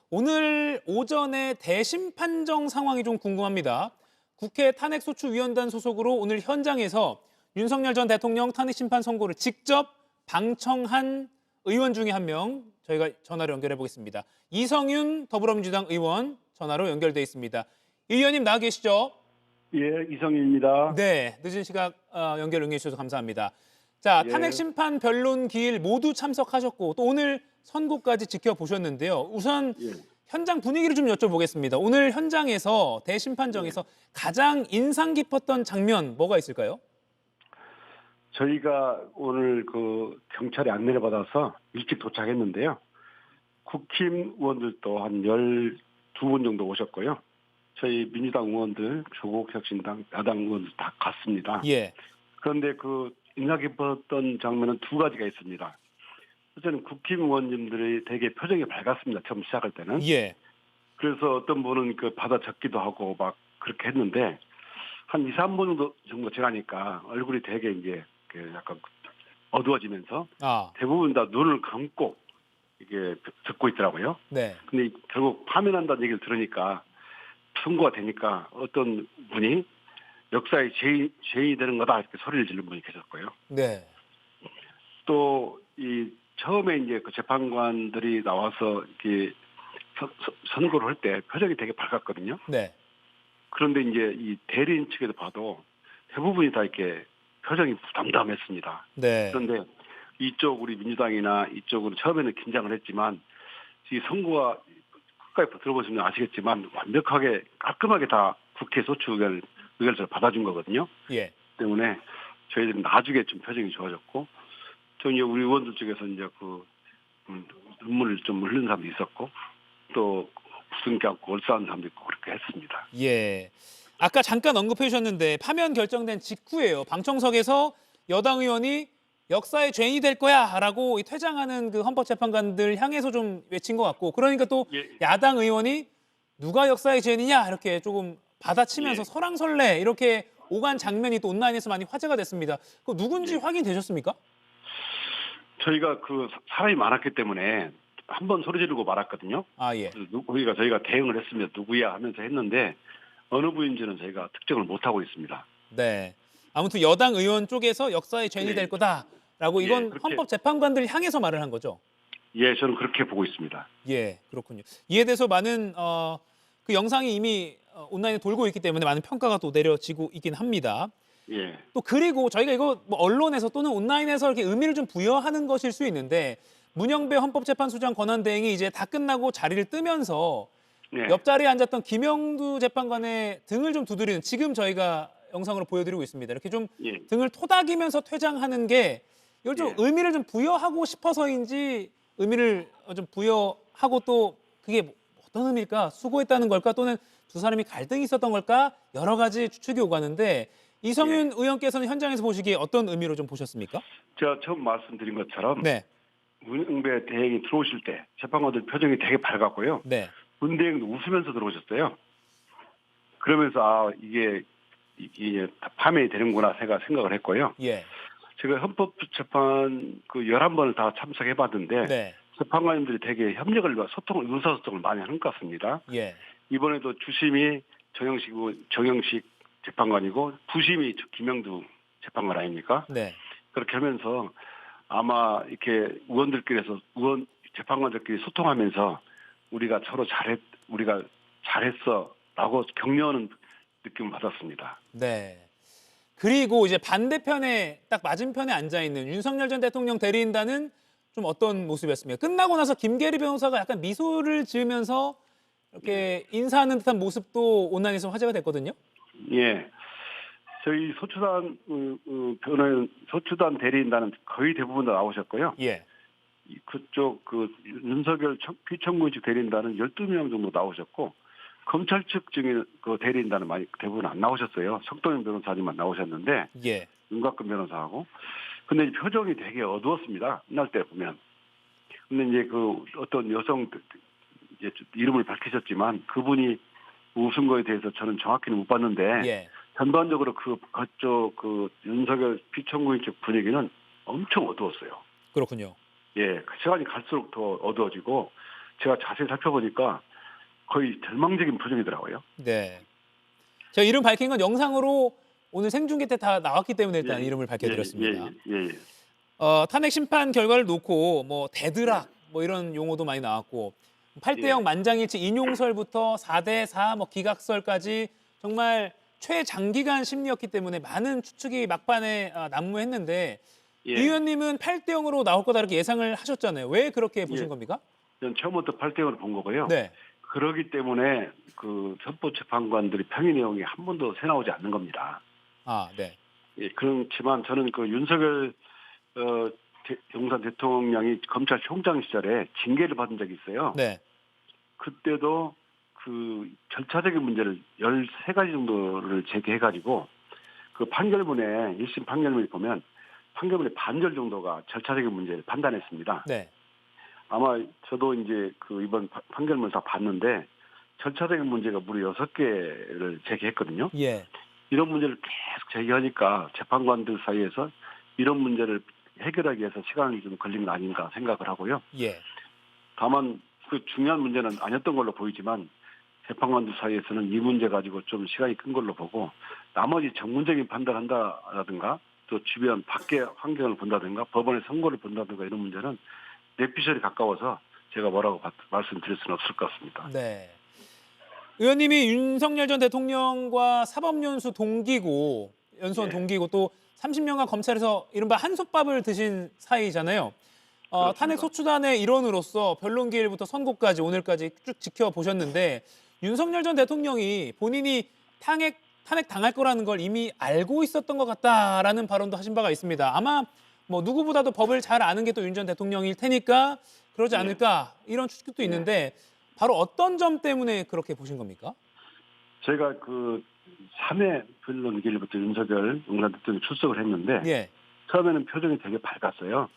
오늘 오전에 대심 판정 상황이 좀 궁금합니다. 국회 탄핵소추위원단 소속으로 오늘 현장에서 윤석열 전 대통령 탄핵심판 선고를 직접 방청한 의원 중에 한 명 저희가 전화로 연결해 보겠습니다. 이성윤 더불어민주당 의원 전화로 연결돼 있습니다. 이 의원님 나와 계시죠? 예, 이성입니다. 네, 늦은 시각 연결 응해 주셔서 감사합니다. 자, 예, 탄핵심판 변론 기일 모두 참석하셨고 또 오늘 선고까지 지켜보셨는데요. 우선 예, 현장 분위기를 좀 여쭤보겠습니다. 오늘 현장에서 예. 대심판정에서 가장 인상 깊었던 장면 뭐가 있을까요? 저희가 오늘 그 경찰에 안내를 받아서 일찍 도착했는데요. 국힘 의원들도 한 12분 정도 오셨고요. 저희 민주당 의원들, 조국혁신당, 야당 의원들 다 갔습니다. 예, 그런데 그 인상 깊었던 장면은 두 가지가 있습니다. 첫째는 국힘 의원님들이 되게 표정이 밝았습니다. 처음 시작할 때는. 예, 그래서 어떤 분은 그 받아 적기도 하고 막 그렇게 했는데 한 2, 3분 정도 지나니까 얼굴이 되게 이제 그 약간 어두워지면서 아, 대부분 다 눈을 감고 이게 듣고 있더라고요. 네, 근데 결국 파면한다는 얘기를 들으니까 선고가 되니까 어떤 분이 역사의 죄인이 되는 거다 이렇게 소리를 지르는 분이 계셨고요. 네, 또 이 처음에 이제 그 재판관들이 나와서 이렇게 선고를 할 때 표정이 되게 밝았거든요. 네, 그런데 이제 이 대리인 측에서 봐도 대부분이 다 이렇게 표정이 담담했습니다. 네, 그런데 이쪽 우리 민주당이나 이쪽은 처음에는 긴장을 했지만 이 선거가 끝까지 들어보시면 아시겠지만 완벽하게 깔끔하게 다 국회 소추 의결을 받아준 거거든요. 예, 때문에 저희들은 나중에 좀 표정이 좋아졌고 저 이제 우리 의원들 쪽에서 이제 그 눈물을 좀 흘린 사람도 있었고 또 부승 껴안고 얼싸한 사람도 있고 그렇게 했습니다. 예. 아까 잠깐 언급해 주셨는데 파면 결정된 직후에요. 방청석에서 여당 의원이 역사의 죄인이 될 거야라고 퇴장하는 그 헌법재판관들 향해서 좀 외친 것 같고 그러니까 또 예, 야당 의원이 누가 역사의 죄인이냐 이렇게 조금 받아치면서 예. 설왕설래 이렇게 오간 장면이 또 온라인에서 많이 화제가 됐습니다. 그 누군지 예. 확인되셨습니까? 저희가 그 사람이 많았기 때문에 한 번 소리 지르고 말았거든요. 아 예. 그러니까 저희가 대응을 했으면 누구야 하면서 했는데 어느 분인지는 저희가 특정을 못 하고 있습니다. 네. 아무튼 여당 의원 쪽에서 역사의 죄인이 될 예, 거다라고 예, 이건 그렇게 헌법재판관들 향해서 말을 한 거죠. 예, 저는 그렇게 보고 있습니다. 예, 그렇군요. 이에 대해서 많은 그 영상이 이미 온라인에 돌고 있기 때문에 많은 평가가 또 내려지고 있긴 합니다. 예, 또 그리고 저희가 이거 뭐 언론에서 또는 온라인에서 이렇게 의미를 좀 부여하는 것일 수 있는데 문영배 헌법재판소장 권한대행이 이제 다 끝나고 자리를 뜨면서 예, 옆자리에 앉았던 김영두 재판관의 등을 좀 두드리는 지금 저희가 영상으로 보여드리고 있습니다. 이렇게 좀 예, 등을 토닥이면서 퇴장하는 게 이걸 좀 예, 의미를 좀 부여하고 싶어서인지 의미를 좀 부여하고 또 그게 뭐 어떤 의미일까? 수고했다는 걸까? 또는 두 사람이 갈등이 있었던 걸까? 여러 가지 추측이 오가는데 예. 이성윤 의원께서는 현장에서 보시기에 어떤 의미로 좀 보셨습니까? 제가 처음 말씀드린 것처럼 네, 문영배 대행이 들어오실 때 재판관들 표정이 되게 밝았고요. 네, 문 대행도 웃으면서 들어오셨어요. 그러면서 아 이게 파면이 되는구나 제가 생각을 했고요. 예, 제가 헌법재판 그 11번을 다 참석해봤는데 네, 재판관님들이 되게 협력을 소통을 의사소통을 많이 하는 것 같습니다. 예, 이번에도 주심이 정영식 재판관이고 부심이 김영두 재판관 아닙니까? 네. 그렇게 하면서 아마 이렇게 의원들끼리서 재판관들끼리 소통하면서 우리가 잘했어라고 격려하는 느낌을 받았습니다. 네. 그리고 이제 반대편에 딱 맞은편에 앉아 있는 윤석열 전 대통령 대리인단은 좀 어떤 모습이었습니까? 끝나고 나서 김계리 변호사가 약간 미소를 지으면서 이렇게 인사하는 듯한 모습도 온라인에서 화제가 됐거든요. 예, 저희 소추단 대리인단은 거의 대부분 다 나오셨고요. 예. 그쪽 그 윤석열 피청구 측 대리인단은 12명 정도 나오셨고 검찰 측 중에 그 대리인단은 많이 대부분 안 나오셨어요. 석동현 변호사님만 나오셨는데 예. 윤곽근 변호사하고 근데 이제 표정이 되게 어두웠습니다. 끝날 때 보면. 근데 이제 그 어떤 여성 이제 이름을 밝히셨지만 그분이 웃은 거에 대해서 저는 정확히는 못 봤는데 예. 전반적으로 그쪽 그 윤석열 피청구인 쪽 분위기는 엄청 어두웠어요. 그렇군요. 예, 그 시간이 갈수록 더 어두워지고 제가 자세히 살펴보니까 거의 절망적인 표정이더라고요. 네. 제가 이름 밝힌 건 영상으로 오늘 생중계 때 다 나왔기 때문에 일단 예, 이름을 밝혀드렸습니다. 예. 탄핵 심판 결과를 놓고 뭐 대드락 뭐 이런 용어도 많이 나왔고 8대0 예. 만장일치 인용설부터 4대4 뭐 기각설까지 정말 최장기간 심리였기 때문에 많은 추측이 막판에 난무했는데 이 예. 의원님은 8대0으로 나올 거다 이렇게 예상을 하셨잖아요. 왜 그렇게 보신 예. 겁니까? 저는 처음부터 8대0으로 본 거고요. 네. 그러기 때문에 그 헌법재판관들이 평의 내용이 한 번도 새 나오지 않는 겁니다. 아, 네. 예, 그렇지만 저는 그 윤석열 용산 대통령이 검찰총장 시절에 징계를 받은 적이 있어요. 네. 그때도 그 절차적인 문제를 13가지 정도를 제기해가지고 그 판결문에 1심 판결문에 보면 판결문의 반절 정도가 절차적인 문제를 판단했습니다. 네. 아마 저도 이제 그 이번 판결문을 다 봤는데 절차적인 문제가 무려 6개를 제기했거든요. 예. 이런 문제를 계속 제기하니까 재판관들 사이에서 이런 문제를 해결하기 위해서 시간이 좀 걸린 거 아닌가 생각을 하고요. 예. 다만 그 중요한 문제는 아니었던 걸로 보이지만 재판관들 사이에서는 이 문제 가지고 좀 시간이 큰 걸로 보고 나머지 전문적인 판단한다라든가 또 주변 밖의 환경을 본다든가 법원의 선고를 본다든가 이런 문제는 뇌피셜이 가까워서 제가 뭐라고 말씀드릴 수는 없을 것 같습니다. 네. 의원님이 윤석열 전 대통령과 사법연수 동기고 연수원 예. 동기고 또 30년간 검찰에서 이른바 한솥밥을 드신 사이잖아요. 그렇습니다. 탄핵 소추단의 일원으로서 변론기일부터 선고까지 오늘까지 쭉 지켜보셨는데 윤석열 전 대통령이 본인이 탄핵 당할 거라는 걸 이미 알고 있었던 것 같다라는 발언도 하신 바가 있습니다. 아마 뭐 누구보다도 법을 잘 아는 게 또 윤 전 대통령일 테니까 그러지 예. 않을까 이런 추측도 있는데 바로 어떤 점 때문에 그렇게 보신 겁니까? 제가 그 3회 변론기일부터 윤석열 용산 대통령이 출석을 했는데 예. 처음에는 표정이 되게 밝았어요.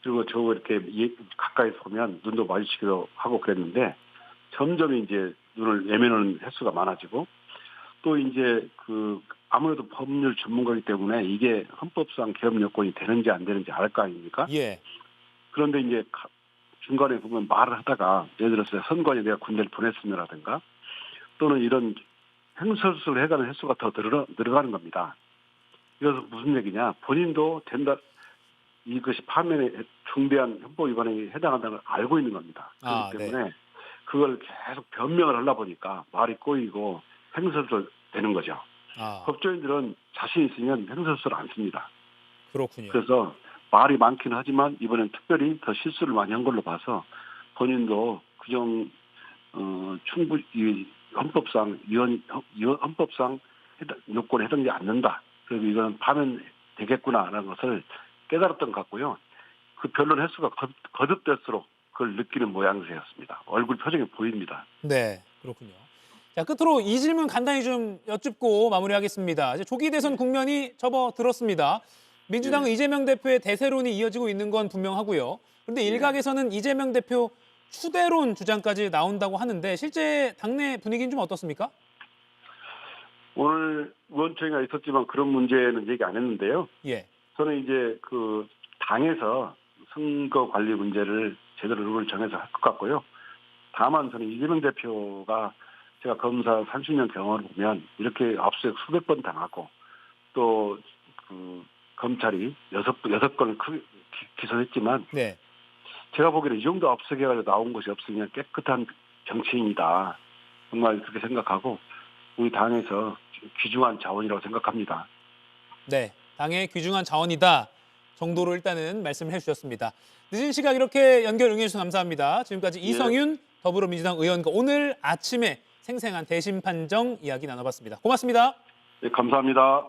그리고 저 이렇게 가까이서 보면 눈도 마주치기도 하고 그랬는데 점점 이제 눈을 내미는 횟수가 많아지고 또 이제 그 아무래도 법률 전문가이기 때문에 이게 헌법상 개업 요건이 되는지 안 되는지 알 거 아닙니까? 예. 그런데 이제 중간에 보면 말을 하다가 예를 들어서 선관위 내가 군대를 보냈으면라든가 또는 이런 행설수를 해가는 횟수가 더 늘어가는 겁니다. 이것은 무슨 얘기냐? 본인도 된다. 이것이 파면에 중대한 헌법 위반에 해당한다는 걸 알고 있는 겁니다. 아, 그렇기 때문에 그걸 계속 변명을 하려 보니까 말이 꼬이고 행설수 되는 거죠. 아, 법조인들은 자신 있으면 행설수를 안 씁니다. 그렇군요. 그래서 말이 많기는 하지만 이번엔 특별히 더 실수를 많이 한 걸로 봐서 본인도 그정 충분히 헌법상 헌법상 요건에 해당되지 않는다. 그래서 이건 파면 되겠구나라는 것을 깨달았던 것 같고요. 그 변론 횟수가 거듭될수록 그걸 느끼는 모양새였습니다. 얼굴 표정이 보입니다. 네, 그렇군요. 자, 끝으로 이 질문 간단히 좀 여쭙고 마무리하겠습니다. 이제 조기 대선 국면이 접어들었습니다. 민주당은 이재명 대표의 대세론이 이어지고 있는 건 분명하고요. 그런데 일각에서는 이재명 대표 추대론 주장까지 나온다고 하는데 실제 당내 분위기는 좀 어떻습니까? 오늘 의원총회가 있었지만 그런 문제는 얘기 안 했는데요. 예. 저는 이제 그 당에서 선거 관리 문제를 제대로 룰을 정해서 할 것 같고요. 다만 저는 이재명 대표가 제가 검사 30년 경험을 보면 이렇게 압수수색 수백 번 당하고 또 그 검찰이 여섯 건을 기소했지만 네. 제가 보기에는 이 정도 압수수색해가지고 나온 것이 없으면 깨끗한 정치인이다. 정말 그렇게 생각하고 우리 당에서 귀중한 자원이라고 생각합니다. 네. 당의 귀중한 자원이다 정도로 일단은 말씀을 해주셨습니다. 늦은 시각 이렇게 연결 응해주셔서 감사합니다. 지금까지 이성윤 더불어민주당 의원과 오늘 아침에 생생한 대심 판정 이야기 나눠봤습니다. 고맙습니다. 네, 감사합니다.